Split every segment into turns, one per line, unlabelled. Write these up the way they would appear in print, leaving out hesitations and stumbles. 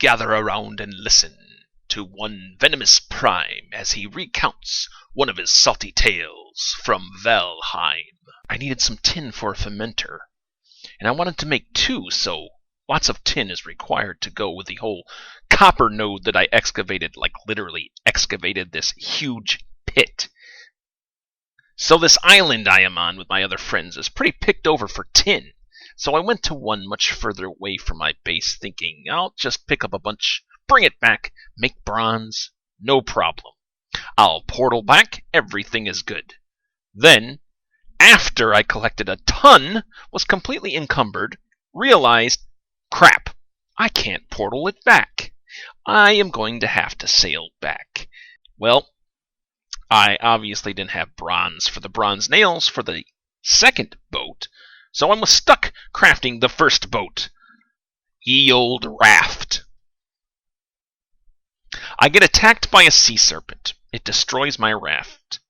gather around and listen to one Venomous Prime as he recounts one of his salty tales from Valheim. I needed some tin for a fermenter, and I wanted to make 2, so lots of tin is required to go with the whole copper node that I excavated, like literally excavated this huge pit. So this island I am on with my other friends is pretty picked over for tin. So I went to one much further away from my base thinking, I'll just pick up a bunch, bring it back, make bronze, no problem. I'll portal back, everything is good. Then, after I collected a ton, was completely encumbered, realized, crap, I can't portal it back. I am going to have to sail back. Well, I obviously didn't have bronze for the bronze nails for the second boat, so I was stuck crafting the first boat. Ye old raft. I get attacked by a sea serpent. It destroys my raft.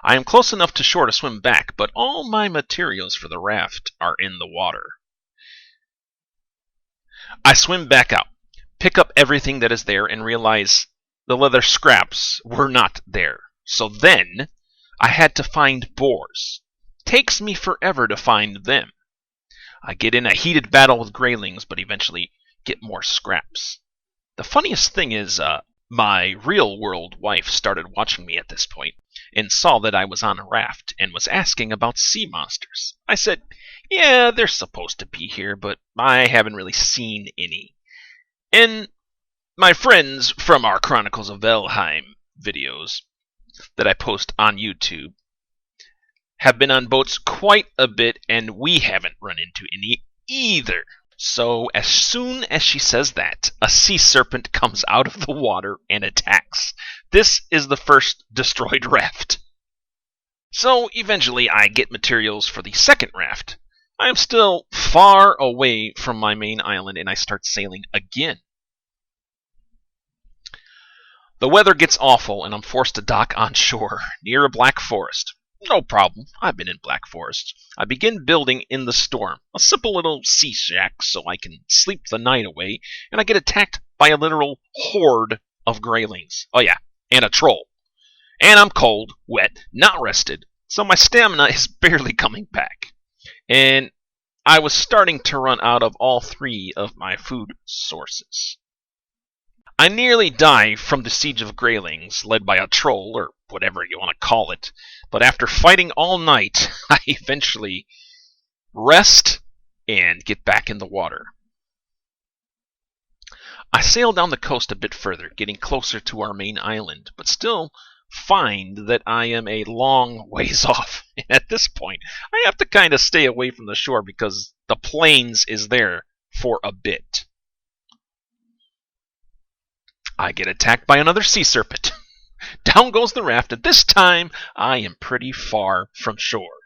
I am close enough to shore to swim back, but all my materials for the raft are in the water. I swim back out, pick up everything that is there, and realize the leather scraps were not there. So then, I had to find boars. Takes me forever to find them. I get in a heated battle with greylings, but eventually get more scraps. The funniest thing is, my real-world wife started watching me at this point, and saw that I was on a raft, and was asking about sea monsters. I said, yeah, they're supposed to be here, but I haven't really seen any. And my friends from our Chronicles of Valheim videos that I post on YouTube have been on boats quite a bit, and we haven't run into any either. So as soon as she says that, a sea serpent comes out of the water and attacks. This is the first destroyed raft. So eventually I get materials for the second raft. I am still far away from my main island, and I start sailing again. The weather gets awful, and I'm forced to dock on shore, near a black forest. No problem, I've been in black forests. I begin building in the storm, a simple little sea shack so I can sleep the night away, and I get attacked by a literal horde of greylings. Oh yeah, and a troll. And I'm cold, wet, not rested, so my stamina is barely coming back. And I was starting to run out of all 3 of my food sources. I nearly die from the siege of greylings, led by a troll, or whatever you want to call it, but after fighting all night, I eventually rest and get back in the water. I sail down the coast a bit further, getting closer to our main island, but still find that I am a long ways off. And at this point, I have to kind of stay away from the shore because the plains is there for a bit. I get attacked by another sea serpent. Down goes the raft, and this time I am pretty far from shore.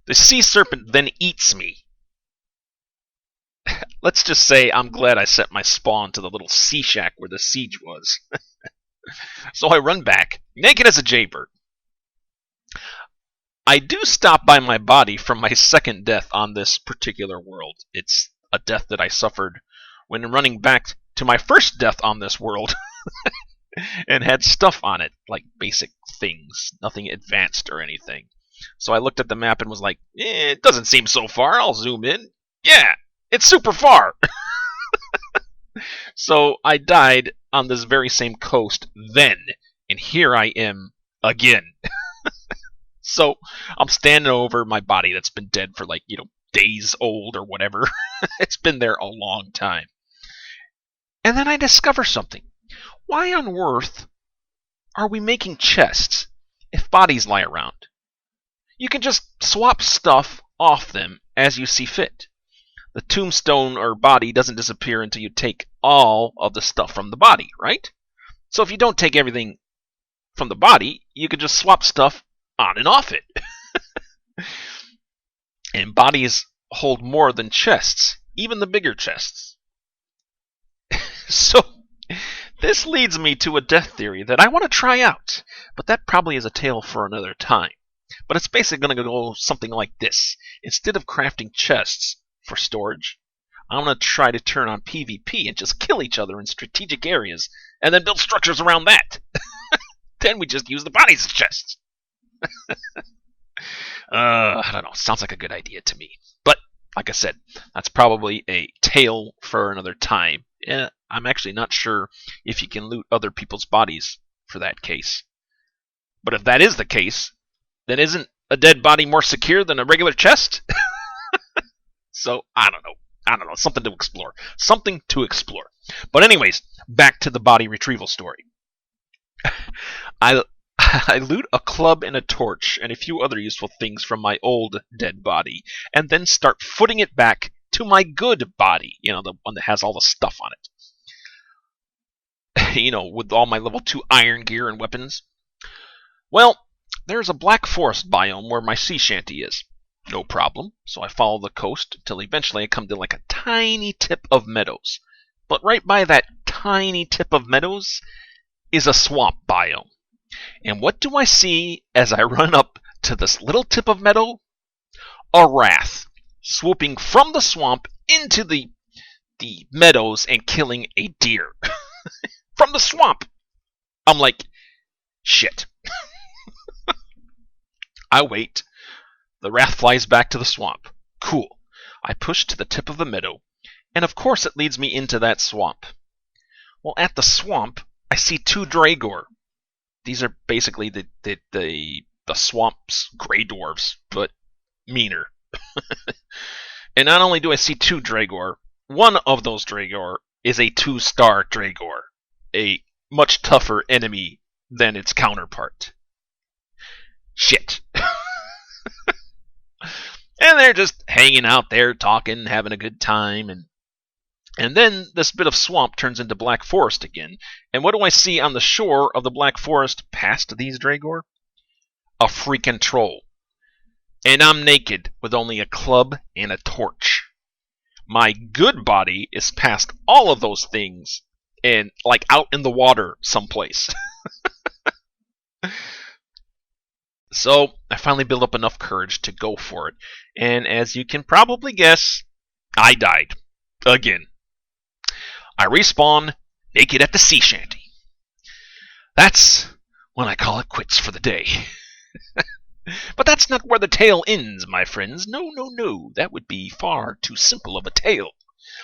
The sea serpent then eats me. Let's just say I'm glad I set my spawn to the little sea shack where the siege was. So I run back, naked as a jaybird. I do stop by my body from my second death on this particular world. It's a death that I suffered when running back to my first death on this world and had stuff on it, like basic things, nothing advanced or anything. So I looked at the map and was like, it doesn't seem so far, I'll zoom in. Yeah, it's super far! So I died on this very same coast then, and here I am again. So I'm standing over my body that's been dead for like, days old or whatever. It's been there a long time. And then I discover something. Why on earth are we making chests if bodies lie around? You can just swap stuff off them as you see fit. The tombstone or body doesn't disappear until you take all of the stuff from the body, right? So if you don't take everything from the body, you can just swap stuff on and off it. And bodies hold more than chests, even the bigger chests. So this leads me to a death theory that I want to try out, but that probably is a tale for another time. But it's basically going to go something like this. Instead of crafting chests for storage, I'm going to try to turn on PvP and just kill each other in strategic areas, and then build structures around that. Then we just use the bodies as chests. I don't know. Sounds like a good idea to me. But, like I said, that's probably a tale for another time. Yeah, I'm actually not sure if you can loot other people's bodies for that case. But if that is the case, then isn't a dead body more secure than a regular chest? So, I don't know. Something to explore. But anyways, back to the body retrieval story. I loot a club and a torch and a few other useful things from my old dead body, and then start footing it back to my good body, the one that has all the stuff on it. With all my level 2 iron gear and weapons. Well, there's a black forest biome where my sea shanty is. No problem, so I follow the coast until eventually I come to like a tiny tip of meadows. But right by that tiny tip of meadows is a swamp biome. And what do I see as I run up to this little tip of meadow? A wrath, swooping from the swamp into the meadows and killing a deer. From the swamp! I'm like, shit. I wait. The wrath flies back to the swamp. Cool. I push to the tip of the meadow, and of course it leads me into that swamp. Well, at the swamp, I see 2 Dragor. These are basically the swamp's gray dwarves, but meaner. And not only do I see 2 Dragor, one of those Dragor is a 2-star Dragor, a much tougher enemy than its counterpart. Shit. And they're just hanging out there, talking, having a good time, and then this bit of swamp turns into black forest again. And what do I see on the shore of the black forest past these Dragor? A freaking troll. And I'm naked with only a club and a torch. My good body is past all of those things and like out in the water someplace. So I finally built up enough courage to go for it. And as you can probably guess, I died. Again. I respawn naked at the sea shanty. That's when I call it quits for the day. But that's not where the tale ends, my friends. No. That would be far too simple of a tale.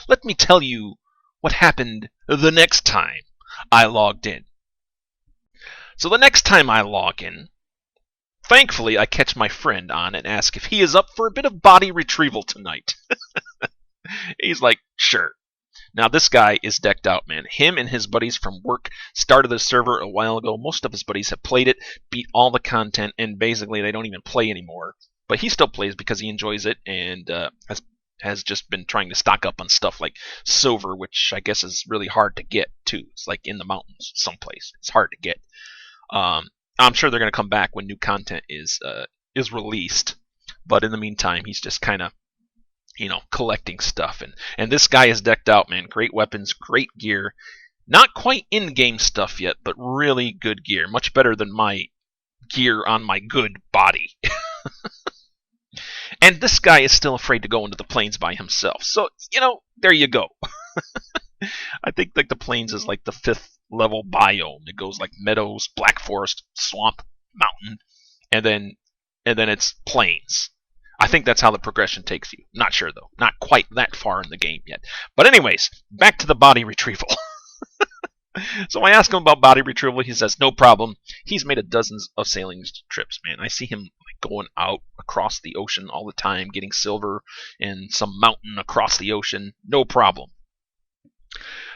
Let me tell you what happened the next time I logged in. So the next time I log in, thankfully I catch my friend on and ask if he is up for a bit of body retrieval tonight. He's like, sure. Now this guy is decked out, man. Him and his buddies from work started the server a while ago. Most of his buddies have played it, beat all the content, and basically they don't even play anymore. But he still plays because he enjoys it and has just been trying to stock up on stuff like silver, which I guess is really hard to get too. It's like in the mountains someplace. It's hard to get. I'm sure they're going to come back when new content is released. But in the meantime, he's just kind of collecting stuff. And this guy is decked out, man. Great weapons, great gear. Not quite in-game stuff yet, but really good gear. Much better than my gear on my good body. And this guy is still afraid to go into the plains by himself. So, there you go. I think like the plains is like the 5th level biome. It goes like meadows, black forest, swamp, mountain, and then it's plains. I think that's how the progression takes you. Not sure, though. Not quite that far in the game yet. But anyways, back to the body retrieval. So I ask him about body retrieval. He says, no problem. He's made dozens of sailing trips, man. I see him going out across the ocean all the time, getting silver in some mountain across the ocean. No problem.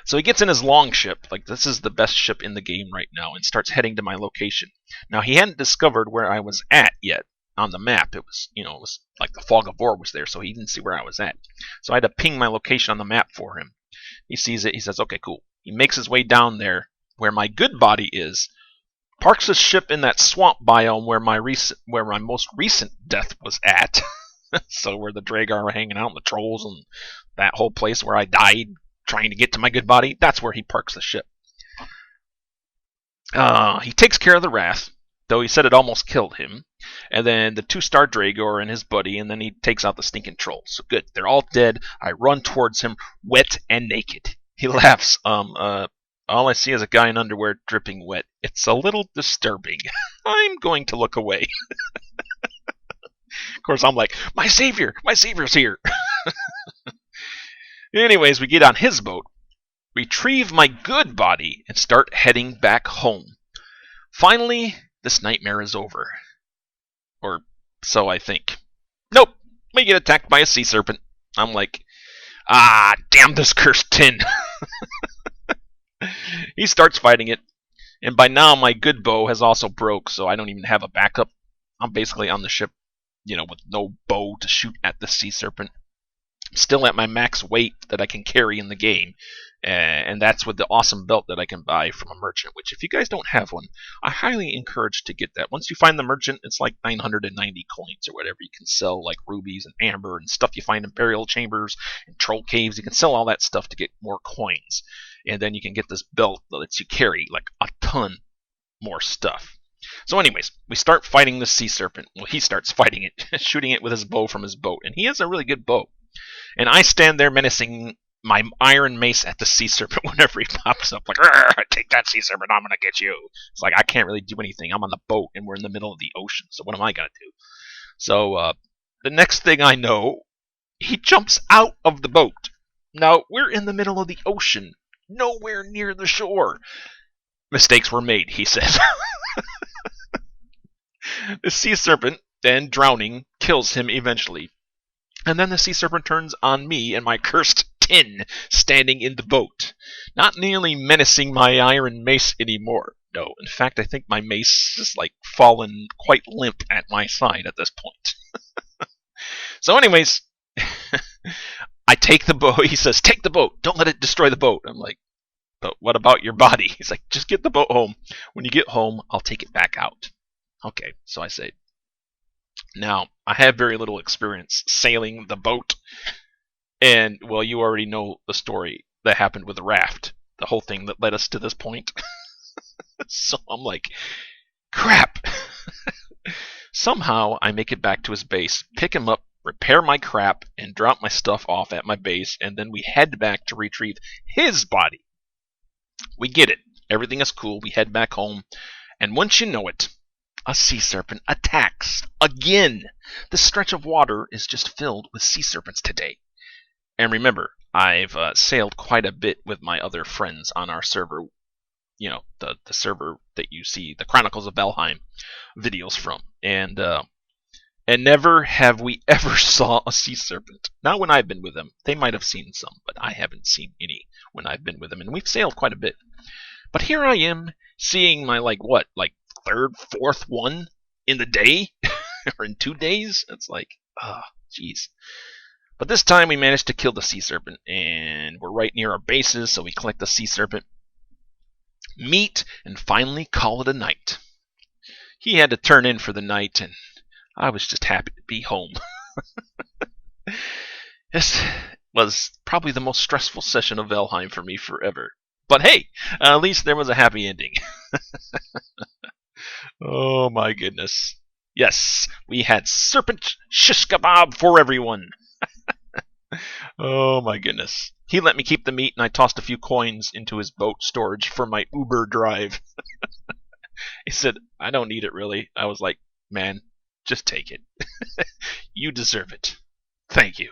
So he gets in his longship, like this is the best ship in the game right now, and starts heading to my location. Now, he hadn't discovered where I was at yet. On the map, it was like the fog of war was there, so he didn't see where I was at. So I had to ping my location on the map for him. He sees it, he says, okay, cool. He makes his way down there where my good body is, parks his ship in that swamp biome where my most recent death was at. So where the Dragar were hanging out, and the trolls, and that whole place where I died trying to get to my good body, that's where he parks the ship. He takes care of the wrath. though he said it almost killed him. And then the 2-star Dragor and his buddy, and then he takes out the stinking troll. So good, they're all dead. I run towards him, wet and naked. He laughs. All I see is a guy in underwear dripping wet. It's a little disturbing. I'm going to look away. Of course, I'm like, my savior's here. Anyways, we get on his boat, retrieve my good body, and start heading back home. Finally, this nightmare is over. Or so I think. Nope, we get attacked by a sea serpent. I'm like, damn this cursed tin. He starts fighting it, and by now my good bow has also broke, so I don't even have a backup. I'm basically on the ship, with no bow to shoot at the sea serpent. Still at my max weight that I can carry in the game, and that's with the awesome belt that I can buy from a merchant, which if you guys don't have one, I highly encourage to get that. Once you find the merchant, it's like 990 coins or whatever. You can sell like rubies and amber and stuff you find in burial chambers and troll caves. You can sell all that stuff to get more coins, and then you can get this belt that lets you carry like a ton more stuff. So anyways, we start fighting the sea serpent. Well, he starts fighting it, shooting it with his bow from his boat, and he has a really good bow. And I stand there menacing my iron mace at the sea serpent whenever he pops up, like, take that, sea serpent, I'm going to get you. It's like, I can't really do anything. I'm on the boat, and we're in the middle of the ocean, so what am I going to do? So the next thing I know, he jumps out of the boat. Now, we're in the middle of the ocean, nowhere near the shore. Mistakes were made, he says. The sea serpent, then drowning, kills him eventually. And then the sea serpent turns on me and my cursed tin standing in the boat, not nearly menacing my iron mace anymore. No, in fact, I think my mace is like fallen quite limp at my side at this point. So anyways, I take the boat. He says, take the boat. Don't let it destroy the boat. I'm like, but what about your body? He's like, just get the boat home. When you get home, I'll take it back out. Okay, so I say, now, I have very little experience sailing the boat, and, well, you already know the story that happened with the raft, the whole thing that led us to this point. So I'm like, crap! Somehow, I make it back to his base, pick him up, repair my crap, and drop my stuff off at my base, and then we head back to retrieve his body. We get it. Everything is cool. We head back home, and once you know it, a sea serpent attacks again. The stretch of water is just filled with sea serpents today. And remember, I've sailed quite a bit with my other friends on our server. The server that you see the Chronicles of Valheim videos from. And never have we ever saw a sea serpent. Not when I've been with them. They might have seen some, but I haven't seen any when I've been with them. And we've sailed quite a bit. But here I am, seeing my, third, fourth one in the day, or in 2 days. It's like, jeez. But this time we managed to kill the sea serpent, and we're right near our bases, so we collect the sea serpent, meet, and finally call it a night. He had to turn in for the night, and I was just happy to be home. This was probably the most stressful session of Valheim for me forever. But hey, at least there was a happy ending. Oh my goodness. Yes, we had serpent shish kebab for everyone. Oh my goodness. He let me keep the meat, and I tossed a few coins into his boat storage for my Uber drive. He said, I don't need it really. I was like, man, just take it. You deserve it. Thank you.